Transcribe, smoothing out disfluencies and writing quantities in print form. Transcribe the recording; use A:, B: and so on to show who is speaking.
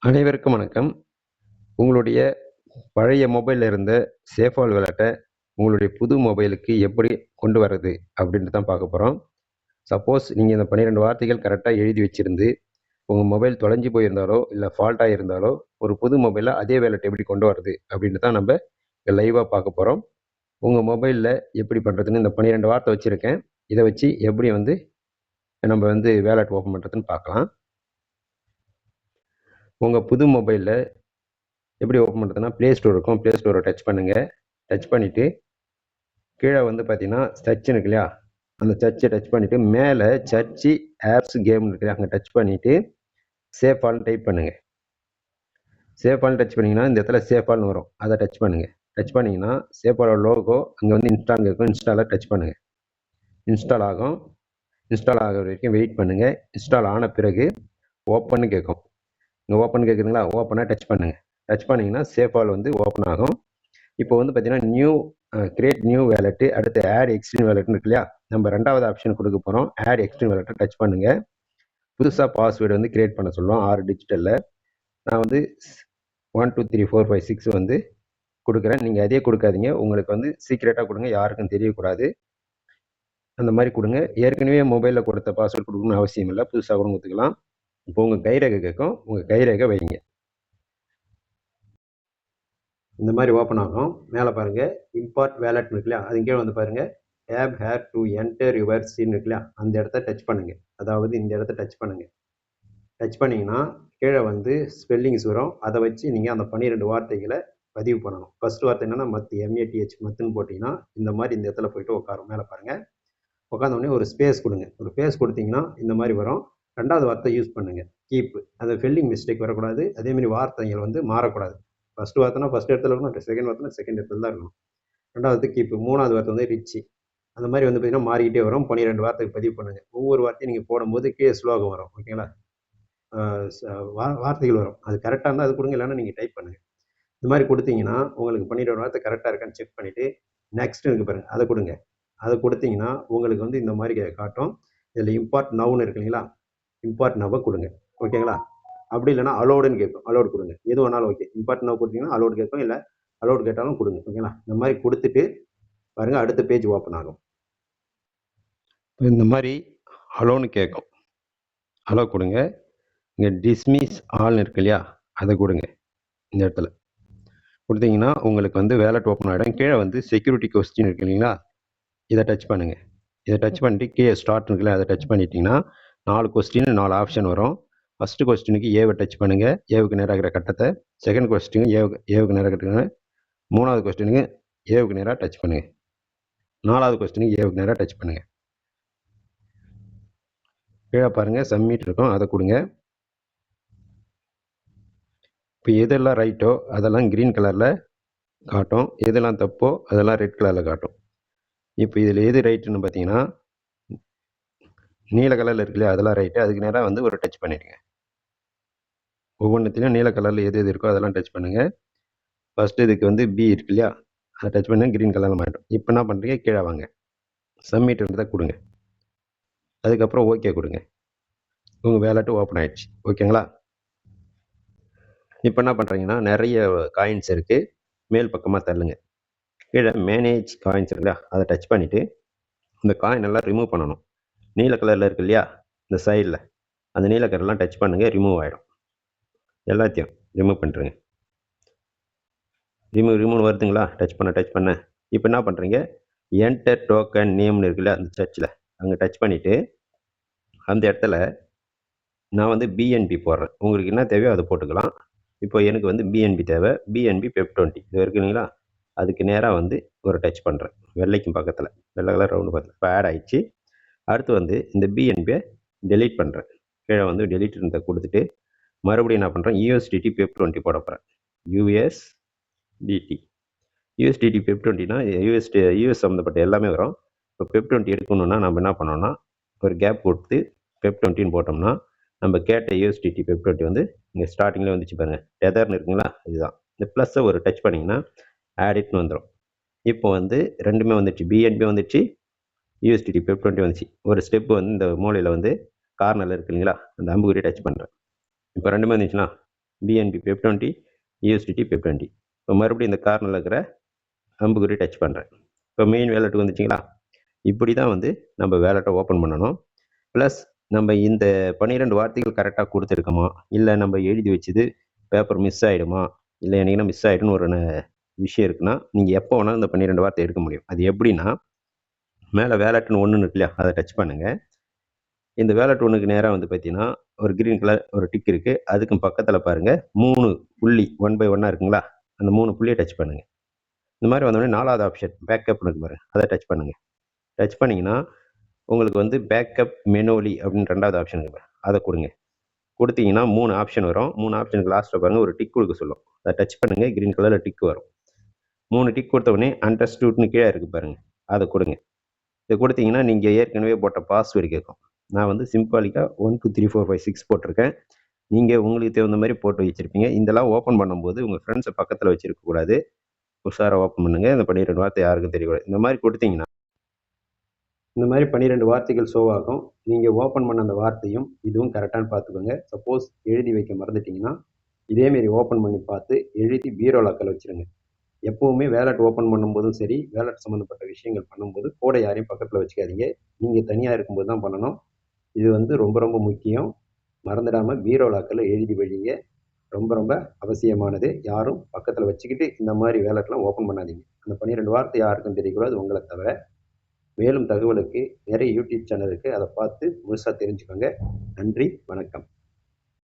A: அனைவருக்கும் வணக்கம். உங்களுடைய பழைய மொபைல்ல இருந்த சேஃபால் வாலெட்ட உங்களுடைய புது மொபைலுக்கு எப்படி கொண்டு வர்றது அப்படின்ட்டு தான் பார்க்க போறோம். சப்போஸ் நீங்க இந்த 12 வார்த்தைகள் கரெக்ட்டா எழுதி வச்சிருந்து, உங்க மொபைல் தொலைஞ்சு போயிருந்தாலோ, இல்ல ஃபால்ட் ஆயிருந்தாலோ, ஒரு புது மொபைல்ல அதே வாலெட் எப்படி கொண்டு வர்றது அப்படின்னு தான் நம்ப லைவா பார்க்க போறோம். உங்க மொபைல்ல எப்படி பண்றதுன்னு இந்த 12 வார்த்தை வச்சிருக்கேன். இத வச்சு எப்படி நம்ம வாலெட் ஓப்பன் பண்றதுன்னு பார்க்கலாம். உங்க புது மொபைல்ல எப்படி ஓப்பன் பண்ணுறதுன்னா ப்ளே ஸ்டோர் இருக்கும். ப்ளே ஸ்டோரை டச் பண்ணுங்கள். டச் பண்ணிவிட்டு கீழே பார்த்தீங்கன்னா சர்ச் இருக்கு இல்லையா, அந்த சர்ச்சை டச் பண்ணிவிட்டு மேலே சர்ச்சு ஆப்ஸ் கேம் இருக்கு இல்லையா, அங்கே டச் பண்ணிவிட்டு சேஃபால்னு டைப் பண்ணுங்கள். சேஃபால்னு டச் பண்ணிங்கன்னா இந்த இடத்துல சேஃபால்னு வரும், அதை டச் பண்ணுங்கள். டச் பண்ணிங்கன்னா சேஃபாலோட லோகோ அங்கே இன்ஸ்டால் இருக்கும். இன்ஸ்டாலை டச் பண்ணுங்கள். இன்ஸ்டால் ஆகும். இன்ஸ்டால் ஆகிற வரைக்கும் வெயிட் பண்ணுங்கள். இன்ஸ்டால் ஆன பிறகு ஓப்பன்னு கேட்கும். இங்கே ஓப்பன் கேட்குதுங்களா, ஓப்பனாக டச் பண்ணுங்கள். டச் பண்ணிங்கன்னா சேஃபால் ஓப்பன் ஆகும். இப்போ பார்த்தீங்கன்னா கிரியேட் நியூ வேலெட்டு, அடுத்து ஆட் எக்ஸ்ட்ரீம் வேலெட்னு இருக்கு இல்லையா, நம்ம ரெண்டாவது ஆப்ஷன் கொடுக்க போகிறோம். ஆட் எக்ஸ்ட்ரீம் வேலெட்டை டச் பண்ணுங்கள். புதுசாக பாஸ்வேர்டு கிரியேட் பண்ண சொல்லுவோம் 6 டிஜிட்டலில். நான் 1 2 3 4 5 6 கொடுக்குறேன். நீங்கள் அதே கொடுக்காதீங்க, உங்களுக்கு சீக்ரெட்டாக கொடுங்க, யாருக்கும் தெரியக்கூடாது. அந்த மாதிரி கொடுங்க. ஏற்கனவே மொபைலில் கொடுத்த பாஸ்வேர்டு கொடுக்கணும்னு அவசியம் இல்லை, புதுசாக கூட கொடுத்துக்கலாம். இப்போ உங்கள் கைரேகை கேட்கும், உங்கள் கைரேகை வைங்க. இந்த மாதிரி ஓப்பன் ஆகும். மேலே பாருங்கள் இம்பார்ட் வேலெட் இருக்கு இல்லையா, அது கீழே பாருங்கள் tap here to enter your scene இருக்கு இல்லையா, அந்த இடத்த டச் பண்ணுங்கள். அதாவது இந்த இடத்த டச் பண்ணுங்கள். டச் பண்ணிங்கன்னா கீழே ஸ்பெல்லிங்ஸ் வரும். அதை வச்சு நீங்கள் அந்த 12 வார்த்தைகளை பதிவு பண்ணணும். ஃபர்ஸ்ட் வார்த்தை என்னென்னா மத்து, MATH மத்துன்னு போட்டிங்கன்னா இந்த மாதிரி இந்த இடத்துல போய்ட்டு உட்காரும். மேலே பாருங்கள், உட்காந்தோடனே ஒரு ஸ்பேஸ் கொடுங்க. ஒரு ஸ்பேஸ் கொடுத்தீங்கன்னா இந்த மாதிரி வரும். ரெண்டாவது வார்த்தை யூஸ் பண்ணுங்கள், கீப். அந்த ஸ்பெல்லிங் மிஸ்டேக் வரக்கூடாது. அதேமாதிரி வார்த்தைகள் மாறக்கூடாது. ஃபர்ஸ்ட் வார்த்தைனா ஃபர்ஸ்ட் இடத்துல இருக்கணும், செகண்ட் வார்த்தைனா செகண்ட் இடத்துல தான் இருக்கணும். ரெண்டாவது கீப்பு, மூணாவது வார்த்தை ரிச்சு. அந்த மாதிரி பார்த்தீங்கன்னா மாறிக்கிட்டே வரும். 12 வார்த்தைக்கு பதிவு பண்ணுங்க. ஒவ்வொரு வார்த்தையும் நீங்கள் போடும்போது ஸ்லோகம் வரும். ஓகேங்களா, வார்த்தைகள் வரும். அது கரெக்டாக இருந்தால் அது கொடுங்க, இல்லைன்னா நீங்கள் டைப் பண்ணுங்கள். இந்த மாதிரி கொடுத்தீங்கன்னா உங்களுக்கு 12 வார்த்தை கரெக்டாக இருக்கான்னு செக் பண்ணிவிட்டு நெக்ஸ்ட் இருக்கு பாருங்கள், அதை கொடுங்க. அதை கொடுத்தீங்கன்னா உங்களுக்கு இந்த மாதிரி காட்டும். இதில் இம்பார்ட் நவுன்னு இருக்கு இல்லைங்களா, இம்பார்ட் நவை கொடுங்க. ஓகேங்களா, அப்படி இல்லைனா அலோடுன்னு கேட்கும், அலோடு கொடுங்க. எது வேணாலும் ஓகே. இம்பார்ட் நவ் கொடுத்தீங்கன்னா அலோடு கேட்கும், இல்லை அலோடு கேட்டாலும் கொடுங்க. ஓகேங்களா, இந்த மாதிரி கொடுத்துட்டு பாருங்கள் அடுத்த பேஜ் ஓப்பன் ஆகும். இந்த மாதிரி அலோன்னு கேட்கும், அலோ கொடுங்க. இங்கே டிஸ்மிஸ் ஆல்னு இருக்கு இல்லையா, அதை கொடுங்க. இந்த இடத்துல கொடுத்தீங்கன்னா உங்களுக்கு வேலெட் ஓப்பன் ஆகிடும். கீழே செக்யூரிட்டி கொஸ்டின் இருக்கு இல்லைங்களா, இதை டச் பண்ணுங்கள். இதை டச் பண்ணிட்டு கீழே ஸ்டார்ட் இருக்குல்ல, அதை டச் பண்ணிட்டீங்கன்னா 4 கொஸ்டின் 4 ஆப்ஷன் வரும். ஃபஸ்ட்டு கொஸ்டினுக்கு ஏவை டச் பண்ணுங்கள், ஏவுக்கு நேராக இருக்கிற கட்டத்தை. செகண்ட் கொஸ்டினுக்கு ஏவுக்கு நேராக கட்டுங்க. மூணாவது கொஸ்டினுக்கு ஏவுக்கு நேராக டச் பண்ணுங்கள். நாலாவது கொஸ்டினுக்கு ஏவுக்கு நேராக டச் பண்ணுங்கள். கீழே பாருங்கள் சப்மிட் இருக்கும், அதை கொடுங்க. இப்போ எதெல்லாம் ரைட்டோ அதெல்லாம் க்ரீன் கலரில் காட்டும், எதெல்லாம் தப்போ அதெல்லாம் ரெட் கலரில் காட்டும். இப்போ இதில் எது ரைட்டுன்னு பார்த்தீங்கன்னா நீல கலரில் இருக்கு இல்லையா, அதெல்லாம் ரைட்டு. அதுக்கு நேராக ஒரு டச் பண்ணிடுங்க. ஒவ்வொன்றத்துலையும் நீல கலரில் எது இருக்கோ அதெல்லாம் டச் பண்ணுங்கள். ஃபஸ்ட்டு இதுக்கு பி இருக்கு இல்லையா, அதை டச் பண்ணி க்ரீன் கலரில் மாட்டோம். இப்போ என்ன பண்ணுறீங்க, கீழே வாங்க, சப்மிட்ன்றதை கொடுங்க. அதுக்கப்புறம் ஓகே கொடுங்க. உங்கள் வேலெட்டு ஓப்பன் ஆகிடுச்சு. ஓகேங்களா, இப்போ என்ன பண்ணுறீங்கன்னா நிறைய காயின்ஸ் இருக்குது, மேல் பக்கமாக தள்ளுங்க. கீழே மேனேஜ் காயின்ஸ் இருக்கு இல்லையா, அதை டச் பண்ணிவிட்டு இந்த காயின் எல்லாம் ரிமூவ் பண்ணணும். நீல கலரில் இருக்கு இல்லையா, இந்த சைடில் அந்த நீல கலர்லாம் டச் பண்ணுங்கள், ரிமூவ் ஆகிடும். எல்லாத்தையும் ரிமூவ் பண்ணுறேங்க. ரிமூவ் வருதுங்களா, டச் பண்ண. இப்போ என்ன பண்ணுறீங்க, என்டர் டோக்கன் நேம்னு இருக்குல்ல அந்த சர்ச்சில், அங்கே டச் பண்ணிவிட்டு அந்த இடத்துல நான் பிஎன்பி போடுறேன். உங்களுக்கு என்ன தேவையோ அதை போட்டுக்கலாம். இப்போ எனக்கு பிஎன்பி தேவை. பிஎன்பி பெப்20 இது இருக்குங்களா, அதுக்கு நேராக ஒரு டச் பண்ணுறேன். வெள்ளைக்கும் பக்கத்தில் வெள்ளை கலர் ரவுண்டு பக்கத்தில் இப்போ ஆட் ஆகிடுச்சு. அடுத்து இந்த பிஎன்பியை டெலீட் பண்ணுறேன். கீழே டெலீட் கொடுத்துட்டு மறுபடியும் என்ன பண்ணுறேன், USDT பெப்20 போட போகிறேன். USDT பெப்20னா யூஎஸ் சம்மந்தப்பட்ட எல்லாமே வரும். இப்போ பெப்20 எடுக்கணுன்னா நம்ம என்ன பண்ணோம்னா ஒரு கேப் கொடுத்து பெப்20ன்னு போட்டோம்னா நம்ம கேட்ட USDT பெப்20 இங்கே ஸ்டார்டிங்கில் வந்துச்சு பாருங்கள், டெதர்னு இருக்குங்களா, இதுதான். இந்த ப்ளஸ்ஸை ஒரு டச் பண்ணிங்கன்னா ஆடிட்னு வந்துடும். இப்போ ரெண்டுமே வந்துடுச்சு, பிஎன்பி வந்துடுச்சு, USDT பெப்20 வந்துச்சு. ஒரு ஸ்டெப்பு இந்த மூலையில் கார்னரில் இருக்கு இல்லைங்களா, அந்த அம்புக்குறியை டச் பண்ணுறேன். இப்போ ரெண்டுமே வந்துச்சுன்னா பிஎன்பி பெப்20, யூஎஸ்டிடி பெப்20. இப்போ மறுபடியும் இந்த கார்னரில் இருக்கிற அம்புக்குறி டச் பண்ணுறேன். இப்போ மெயின் வேலெட்டுக்கு வந்துச்சிங்களா? இப்படி தான் வந்து நம்ம வேலெட்டை ஓப்பன் பண்ணணும். ப்ளஸ் நம்ம இந்த 12 வார்த்தைகள் கரெக்டாக கொடுத்துருக்கோமா, இல்லை நம்ம எழுதி வச்சது பேப்பர் மிஸ் ஆகிடுமா, இல்லை என்னைக்குன்னா மிஸ் ஆகிடுன்னு ஒரு விஷயம் இருக்குன்னா, நீங்கள் எப்போ வேணாலும் இந்த 12 வார்த்தை எடுக்க முடியும். அது எப்படின்னா, மேலே வேலெட்னு ஒன்று இருக்கு இல்லையா, அதை டச் பண்ணுங்கள். இந்த வேலெட் ஒன்றுக்கு நேராக வந்து பார்த்தீங்கன்னா ஒரு க்ரீன் கலர் ஒரு டிக் இருக்குது. அதுக்கும் பக்கத்தில் பாருங்கள் 3 புள்ளி 1 பை 1 இருக்குங்களா, அந்த 3 புள்ளியை டச் பண்ணுங்கள். இந்த மாதிரி வந்தோடனே 4வது ஆப்ஷன் பேக்கப் இருக்கு பாருங்க, அதை டச் பண்ணுங்கள். டச் பண்ணிங்கன்னா உங்களுக்கு வந்து பேக்கப் மெனோலி அப்படின்னு 2வது ஆப்ஷன் இருக்கு, அதை கொடுங்க. கொடுத்தீங்கன்னா 3 ஆப்ஷன் வரும். 3 ஆப்ஷனுக்கு லாஸ்ட்டில் பாருங்கள் ஒரு டிக் கொடுக்க சொல்லும். அதை டச் பண்ணுங்கள், க்ரீன் கலரில் டிக் வரும். 3 டிக் கொடுத்த உடனே அண்டர்ஸ்டூட்னு கீழே இருக்குது பாருங்கள், அதை கொடுங்க. இதை கொடுத்தீங்கன்னா நீங்கள் ஏற்கனவே போட்ட பாஸ்வேர்டு கேட்கும். நான் வந்து சிம்பாலிக்காக 1 2 3 4 5 6 போட்டிருக்கேன். நீங்கள் உங்களுக்கு தகுந்த மாதிரி போட்டு வச்சுருப்பீங்க. இதெல்லாம் ஓப்பன் பண்ணும்போது உங்கள் ஃப்ரெண்ட்ஸை பக்கத்தில் வச்சுருக்கக்கூடாது. உஷாராக ஓப்பன் பண்ணுங்கள். இந்த 12 வார்த்தை யாருக்கும் தெரியக்கூடாது. இந்த மாதிரி கொடுத்தீங்கன்னா இந்த மாதிரி 12 வார்த்தைகள் ஷோ ஆகும். நீங்கள் ஓப்பன் பண்ண அந்த வார்த்தையும் இதுவும் கரெக்டானு பார்த்துக்கோங்க. சப்போஸ் எழுதி வைக்க மறந்துட்டிங்கன்னா இதேமாரி ஓப்பன் பண்ணி பார்த்து எழுதி பீரோ லாக்கில் வச்சுருங்க. எப்போவுமே வேலெட் ஓப்பன் பண்ணும்போதும் சரி, வேலெட் சம்மந்தப்பட்ட விஷயங்கள் பண்ணும்போது கூட யாரையும் பக்கத்தில் வச்சுக்காதீங்க. நீங்கள் தனியாக இருக்கும்போது தான் பண்ணணும். இது வந்து ரொம்ப ரொம்ப முக்கியம். மறந்துடாமல் பீரோ லாக்கில் எழுதி வைங்க. ரொம்ப ரொம்ப அவசியமானது. யாரும் பக்கத்தில் வச்சுக்கிட்டு இந்த மாதிரி வேலெட்லாம் ஓப்பன் பண்ணாதீங்க. அந்த 12 வார்த்தை யாருக்கும் தெரியக்கூடாது, உங்களை தவிர. மேலும் தகவலுக்கு நிறைய யூடியூப் சேனல் இருக்குது, அதை பார்த்து முழுசாக தெரிஞ்சுக்கோங்க. நன்றி, வணக்கம்.